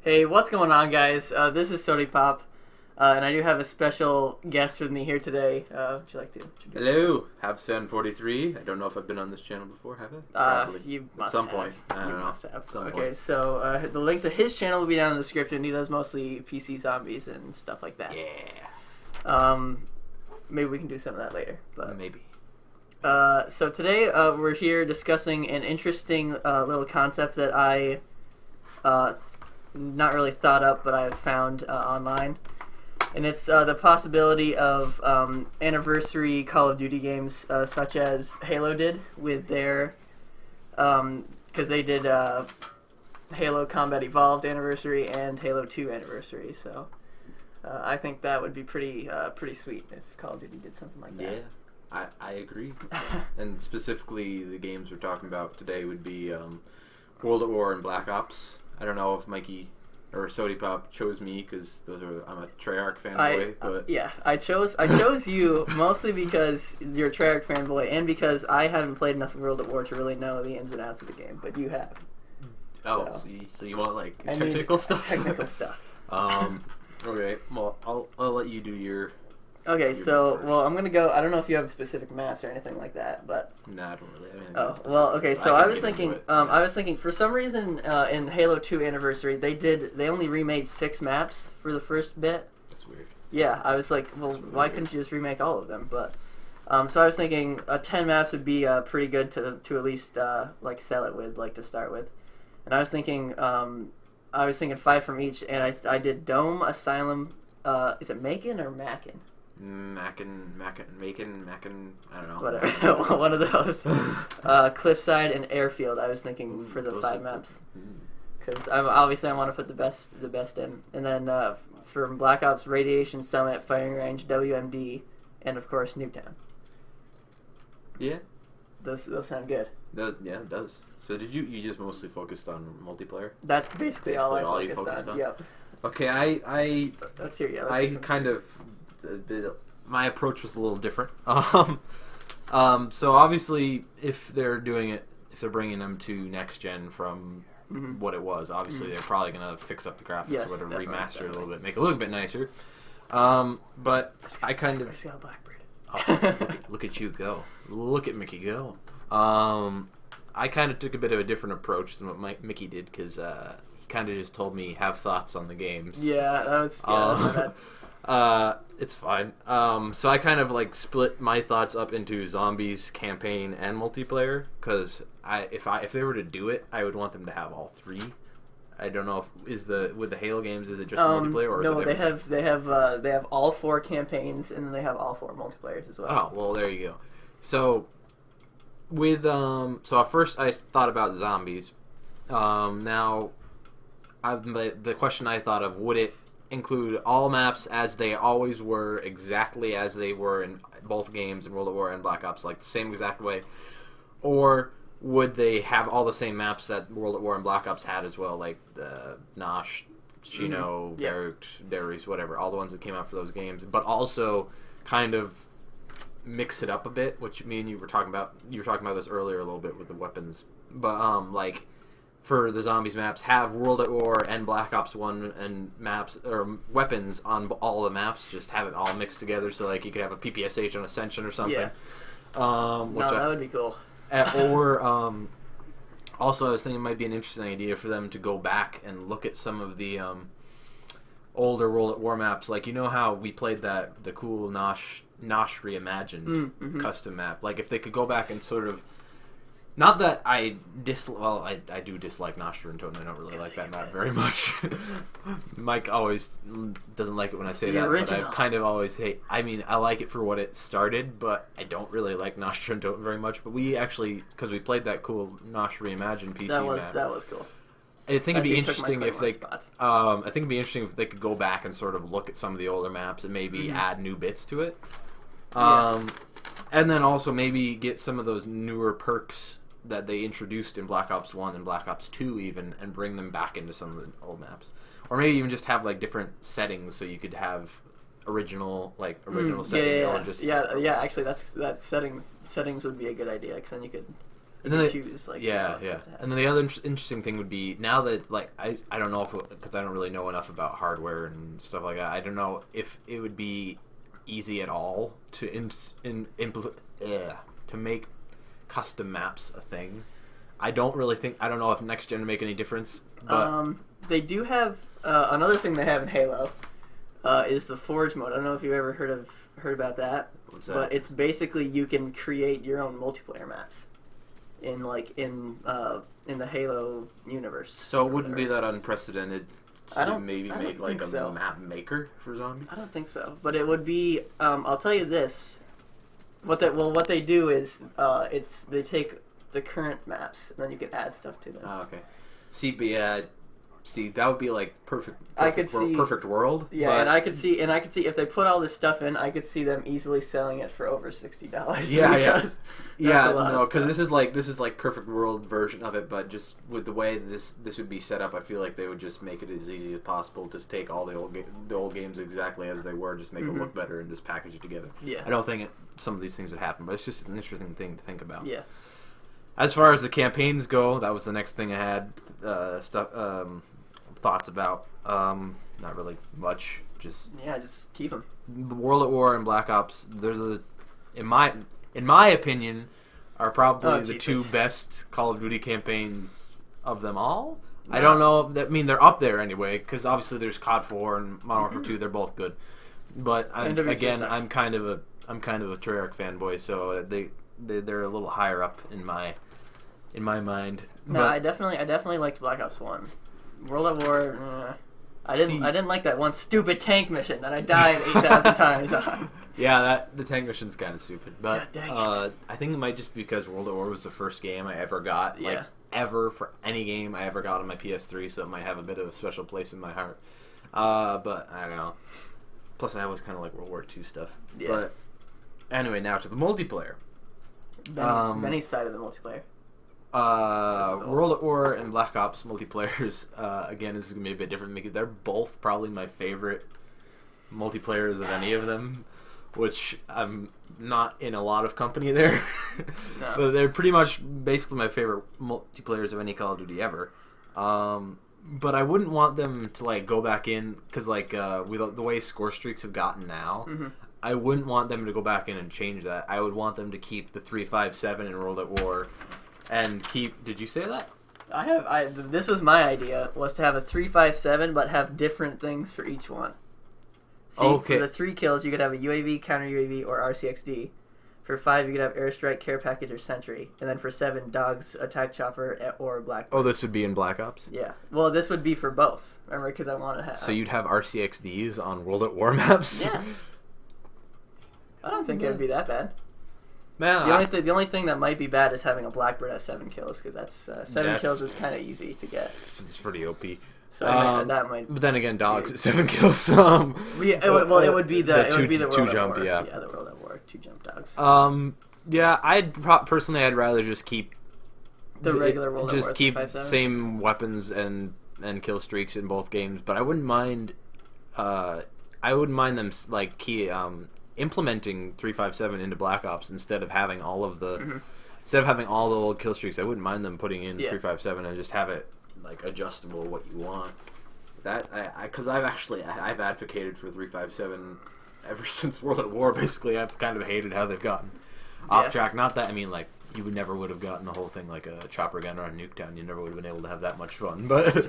Hey, what's going on, guys? This is Sody Pop, and I do have a special guest with me here today. Would you like to introduce Hello, Habsfan 43. I don't know if I've been on this channel before, have I? Probably. You At must some have. point. I don't know. Must have. At some Okay, point. so the link to his channel will be down in the description. He does mostly PC zombies and stuff like that. Yeah. Maybe we can do some of that later. But Maybe. so today we're here discussing an interesting little concept that I not really thought up, but I've found online. And it's the possibility of anniversary Call of Duty games, such as Halo did with their, because they did Halo Combat Evolved anniversary and Halo 2 anniversary. So I think that would be pretty sweet if Call of Duty did something like that. Yeah, I agree. And specifically, the games we're talking about today would be World at War and Black Ops. I don't know if Mikey or Sody Pop chose me because I'm a Treyarch fanboy, but yeah, I chose you mostly because you're a Treyarch fanboy and because I haven't played enough of World at War to really know the ins and outs of the game, but you have. So you want like I technical need stuff? Technical stuff. Okay. Well, I'll let you do your. Okay, You so go well, I'm gonna go. I don't know if you have specific maps or anything like that, but Nah, I don't really have anything. oh specific, well. Okay, but so can I was get into thinking. it. I was thinking for some reason in Halo 2 Anniversary they only remade 6 maps for the first bit. That's weird. Yeah, I was like, well, That's why weird. couldn't you just remake all of them? But so I was thinking 10 maps would be pretty good to at least like sell it with, like to start with. And I was thinking 5 from each, and I did Dome, Asylum. Is it Macon or Mackin? Mackin, I don't know. Whatever, one of those. Cliffside and Airfield. I was thinking for the those 5 are maps the- because I want to put the best in, and then for Black Ops, Radiation Summit, Firing Range, WMD, and of course Nuketown. Yeah, Those sound good. it does. So did you just mostly focused on multiplayer? That's basically all I Basically all you focused focused on. on? Yep. Okay, I Let's hear you. Let's I hear some- kind of my approach was a little different. So obviously, if they're bringing them to next gen from what it was, obviously they're probably gonna fix up the graphics Yes, or whatever, definitely, remaster it a little bit, make it look a bit nicer. But I kind I of just got a Blackbird. look at you go, look at Mickey go. I kind of took a bit of a different approach than what Mickey did because he kind of just told me have thoughts on the games. Yeah, that's my bad. It's fine. So I kind of like split my thoughts up into zombies, campaign, and multiplayer. Because if they were to do it, I would want them to have all 3. I don't know if with the Halo games is it just multiplayer or no, is it they have all 4 campaigns and then they have all 4 multiplayers as well. Oh well, there you go. So with so at first I thought about zombies. Now the question I thought of, would it include all maps as they always were, exactly as they were in both games in World at War and Black Ops, like the same exact way, or would they have all the same maps that World at War and Black Ops had as well, like the Nosh, Chino, Garrett, Darius, whatever, all the ones that came out for those games, but also kind of mix it up a bit, which me and you were talking about. You were talking about this earlier a little bit with the weapons, but like for the zombies maps, have World at War and Black Ops 1 and maps or weapons on all the maps. Just have it all mixed together, so like you could have a PPSH on Ascension or something. Yeah. That would be cool. Or also, I was thinking it might be an interesting idea for them to go back and look at some of the older World at War maps. Like, you know how we played the cool Nosh reimagined custom map. Like, if they could go back and sort of, not that I do dislike Nosh and Toten. I don't really like that map very much. Mike always doesn't like it when I say that, but I've kind of always hate. I mean, I like it for what it started, but I don't really like Nosh and Toten very much. But we actually, because we played that cool Nosh reimagined PC map. That was cool. I think it'd be interesting if they. Spot. I think it'd be interesting if they could go back and sort of look at some of the older maps and maybe add new bits to it. And then also maybe get some of those newer perks that they introduced in Black Ops 1 and Black Ops 2 even, and bring them back into some of the old maps. Or maybe even just have like different settings, so you could have original setting or just actually that settings would be a good idea, because then you could You can choose like yeah. And then the other interesting thing would be now that like I don't know if because I don't really know enough about hardware and stuff like that. I don't know if it would be easy at all to to make custom maps a thing. I don't know if next gen would make any difference. But they do have another thing they have in Halo is the Forge mode. I don't know if you ever heard about that. What's that? But it's basically you can create your own multiplayer maps in the Halo universe. So it wouldn't be that unprecedented to maybe make like a map maker for zombies? I don't think so. But it would be I'll tell you this. What they do is they take the current maps and then you can add stuff to them. Oh, okay. See, that would be like perfect world. Yeah, and I could see if they put all this stuff in, I could see them easily selling it for over $60. Yeah. No, because this is like perfect world version of it, but just with the way this would be set up, I feel like they would just make it as easy as possible. Just take all the old games exactly as they were, just make it look better, and just package it together. Yeah. I don't think some of these things would happen, but it's just an interesting thing to think about. Yeah. As far as the campaigns go, that was the next thing I had thoughts about. Not really much. Just keep them. World at War and Black Ops. In my opinion, are probably the two best Call of Duty campaigns of them all. Wow. I don't know. They're up there anyway, because obviously there's COD 4 and Modern Warfare 2. They're both good, but I'm kind of a Treyarch fanboy, so they're a little higher up in my mind. No, I definitely liked Black Ops 1. World at War, I didn't like that one stupid tank mission that I died 8,000 times on. Yeah, the tank mission's kind of stupid, but I think it might just be because World at War was the first game I ever got, ever for any game I ever got on my PS3, so it might have a bit of a special place in my heart. But I don't know. Plus, I always kind of like World War II stuff. Yeah. But anyway, now to the multiplayer. Benny's side of the multiplayer. World at War and Black Ops multiplayers, again, this is going to be a bit different because they're both probably my favorite multiplayers of any of them, which I'm not in a lot of company there. No. But they're pretty much basically my favorite multiplayers of any Call of Duty ever. But I wouldn't want them to like go back in because like with the way score streaks have gotten now, I wouldn't want them to go back in and change that. I would want them to keep the 3-5-7 in World at War. And keep... Did you say that? This was my idea, was to have a 3-5-7, but have different things for each one. See, for the 3 kills, you could have a UAV, counter UAV, or RCXD. For 5, you could have airstrike, care package, or sentry. And then for 7, dogs, attack chopper, or black. Oh, this would be in Black Ops? Yeah. Well, this would be for both. Remember, because I want to have... So you'd have RCXDs on World at War maps? Yeah. I don't think it would be that bad. Man, the only thing that might be bad is having a Blackbird at 7 kills, because that's 7 kills is kind of easy to get. It's pretty OP. So that might. But then again, dogs at 7 kills. It would be the World jump, at War. Yeah, the World at War 2 jump dogs. Yeah, I'd rather just keep the regular World at War. Just keep same weapons and kill streaks in both games, but I wouldn't mind. I wouldn't mind them like implementing 3-5-7 into Black Ops instead of having all of the old kill streaks. I wouldn't mind them putting in 3-5-7 and just have it like adjustable what you want. That because I've advocated for 3-5-7 ever since World at War. Basically, I've kind of hated how they've gotten off track. Not that like you never would have gotten the whole thing like a chopper gun or a Nuketown. You never would have been able to have that much fun, but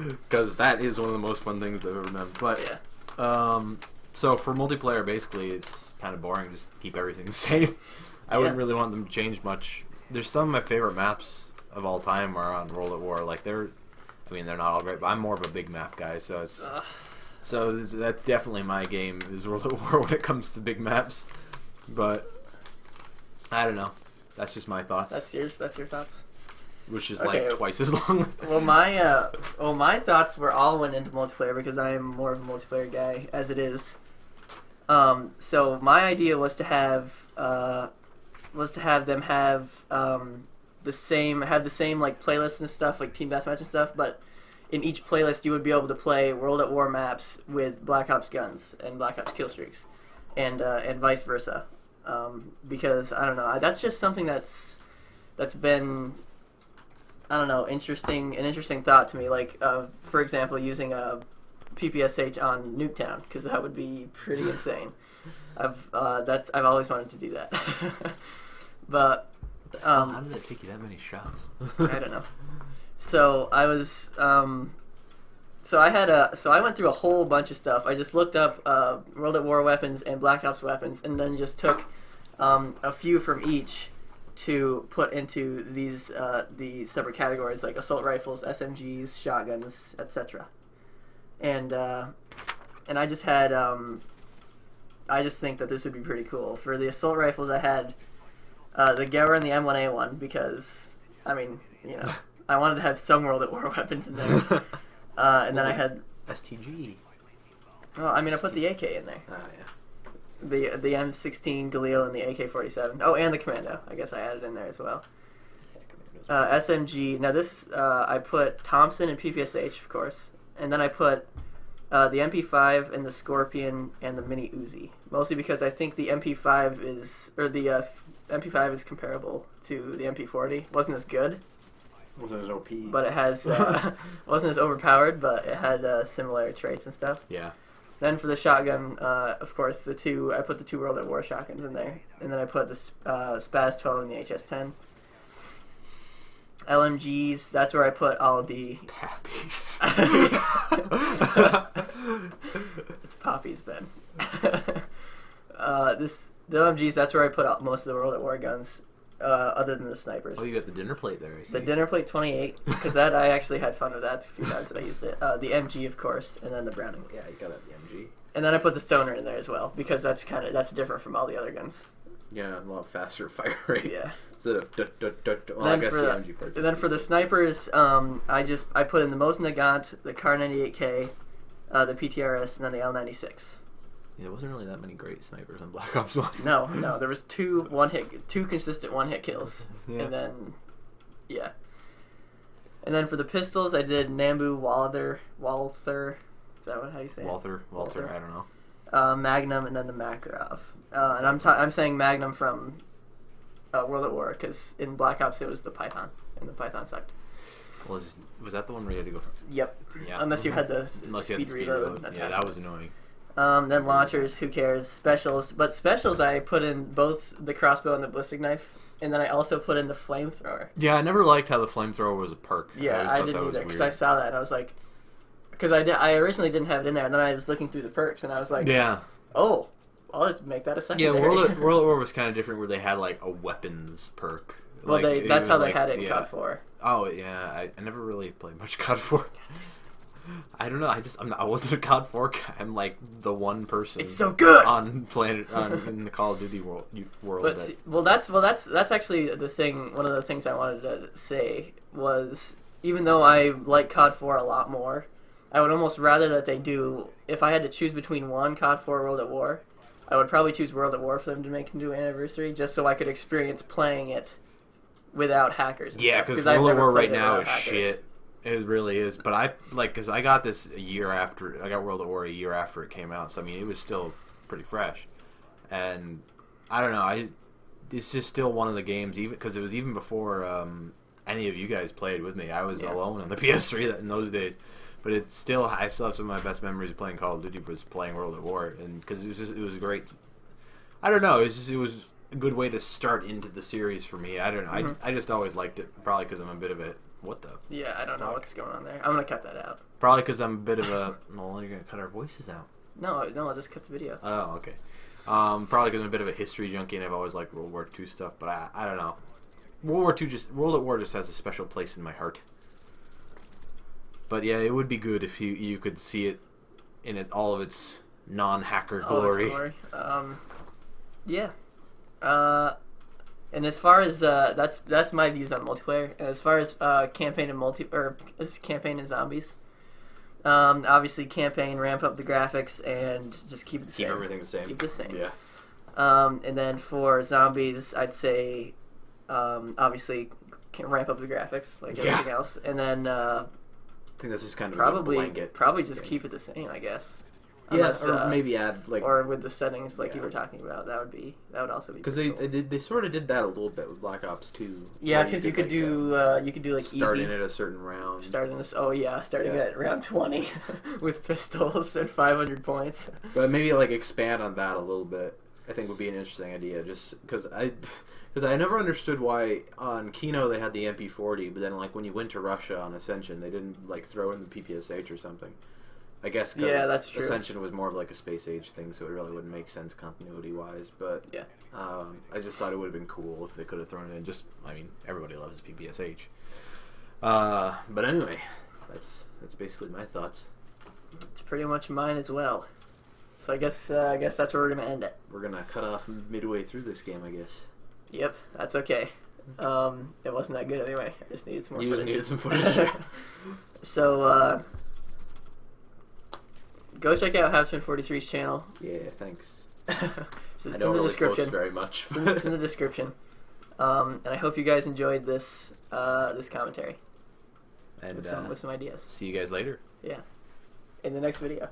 because that is one of the most fun things I've ever done. But so for multiplayer, basically, it's kind of boring. Just keep everything the same. I wouldn't really want them to change much. There's some of my favorite maps of all time are on World at War. Like they're not all great, but I'm more of a big map guy. So that's definitely my game is World at War when it comes to big maps. But I don't know. That's just my thoughts. That's your thoughts. Which is like twice as long. Well, my thoughts were all went into multiplayer because I am more of a multiplayer guy as it is. So my idea was to have them have the same like playlists and stuff, like team deathmatch and stuff, but in each playlist you would be able to play World at War maps with Black Ops guns and Black Ops kill streaks, and vice versa. Because I don't know, that's just something that's that's been, I don't know, an interesting thought to me. Like, for example, using a PPSH on Nuketown, because that would be pretty insane. I've always wanted to do that. But how did it take you that many shots? I don't know. So I was so I went through a whole bunch of stuff. I just looked up World at War weapons and Black Ops weapons, and then just took a few from each to put into these separate categories, like assault rifles, SMGs, shotguns, etc. And I just had I just think that this would be pretty cool. For the assault rifles, I had the Gewehr and the M1A1 because, I mean, you know, I wanted to have some World at War weapons in there. And then I had STG. Well, I mean, I put the AK in there. Oh yeah. The M16 Galil and the AK-47. Oh, and the Commando. I guess I added in there as well. SMG. Now this, I put Thompson and PPSH, of course, and then I put the MP5 and the Scorpion and the Mini Uzi. Mostly because I think the MP5 is, or the MP5 is comparable to the MP40. Wasn't as good. Wasn't as OP. But it has wasn't as overpowered, but it had similar traits and stuff. Yeah. Then for the shotgun, of course, I put the 2 World at War shotguns in there, and then I put the Spaz 12 and the HS10. LMGs, that's where I put all the Pappies. It's Poppy's bed. The LMGs, that's where I put out most of the World at War guns. Other than the snipers. Oh, you got the dinner plate there, I see. The dinner plate 28, because that I actually had fun with that a few times that I used it. The MG, of course, and then the Browning. Yeah, you got the MG. And then I put the Stoner in there as well, because that's different from all the other guns. Yeah, a lot faster fire rate. Yeah. Instead of well, I guess the MG part. And then for the snipers, I put in the Mosin Nagant, the Kar 98K, the PTRS, and then the L96. Yeah, there wasn't really that many great snipers on Black Ops 1. No, there was two consistent one-hit kills, Yeah. and then, yeah. And then for the pistols, I did Nambu Walther. Is that how you say it? Walther, I don't know. Magnum, and then the Makarov. And I'm saying Magnum from World at War, because in Black Ops it was the Python, and the Python sucked. Was that the one where you had to go? Yep. Yeah. Unless you had the speed reload. Yeah, that was annoying. Then launchers, who cares? Specials, but specials I put in both the crossbow and the ballistic knife, and then I also put in the flamethrower. Yeah, I never liked how the flamethrower was a perk. Yeah, I didn't either, because I saw that and I was like, because I originally didn't have it in there, and then I was looking through the perks and I was like, yeah, oh, I'll just make that a secondary. Yeah, World at War was kind of different, where they had like a weapons perk. Well, like, that's how they had it in COD 4. Oh yeah, I never really played much COD 4. I don't know. I wasn't a COD 4 guy. I'm like the one person. It's so good on in the Call of Duty world. But that's actually the thing. One of the things I wanted to say was, even though I like COD 4 a lot more, I would almost rather that they do. If I had to choose between one COD 4 or World at War, I would probably choose World at War for them to make into an anniversary, just so I could experience playing it without hackers. Yeah, because World at War right now is shit. It really is, but because I got this a year after, I got World at War a year after it came out, so I mean, it was still pretty fresh, and I don't know, it's just still one of the games, even because it was even before any of you guys played with me. I was alone on the PS3 in those days, but I still have some of my best memories of playing Call of Duty was playing World at War, and because it was great. I don't know, it was a good way to start into the series for me. I don't know, Mm-hmm. I just always liked it, probably because I'm a bit of a. What the? Yeah, I don't know what's going on there. I'm gonna cut that out. Probably because I'm a bit of a. Well, you're gonna cut our voices out. No, I'll just cut the video. Oh, okay. Probably because I'm a bit of a history junkie and I've always liked World War II stuff, but I don't know. World at War just has a special place in my heart. But yeah, it would be good if you could see it in all of its non-hacker glory. Yeah. And as far as that's my views on multiplayer. And as far as campaign and zombies, obviously campaign, ramp up the graphics and just keep it the same. Keep everything the same. Keep it the same. Yeah. And then for zombies, I'd say obviously can ramp up the graphics like everything else. And then I think that's just kind of probably a blanket. probably just keep it the same, I guess. Unless, or maybe add like or with the settings like you Yeah. were talking about. That would also be because pretty they cool. they sort of did that a little bit with Black Ops 2. Yeah, where because you could do like starting easy. at a certain round. Starting this. Oh yeah, starting Yeah. at round 20 with pistols and 500 points. But maybe like expand on that a little bit. I think would be an interesting idea. Just because I never understood why on Kino they had the MP40, but then like when you went to Russia on Ascension, they didn't like throw in the PPSH or something. I guess because Yeah, that's true. Ascension was more of like a space age thing, so it really wouldn't make sense continuity wise. But Yeah. I just thought it would have been cool if they could have thrown it in. Just I mean, everybody loves the PPSH. But anyway, that's basically my thoughts. It's pretty much mine as well. So I guess that's where we're gonna end it. We're gonna cut off midway through this game, I guess. Yep, that's okay. It wasn't that good anyway. I just needed some more You just footage. needed some footage. So go check out Habsfan43's channel. Yeah, thanks. It's I in don't the really description. post very much. It's in the description. And I hope you guys enjoyed this this commentary And with some ideas. see you guys later. Yeah. In the next video.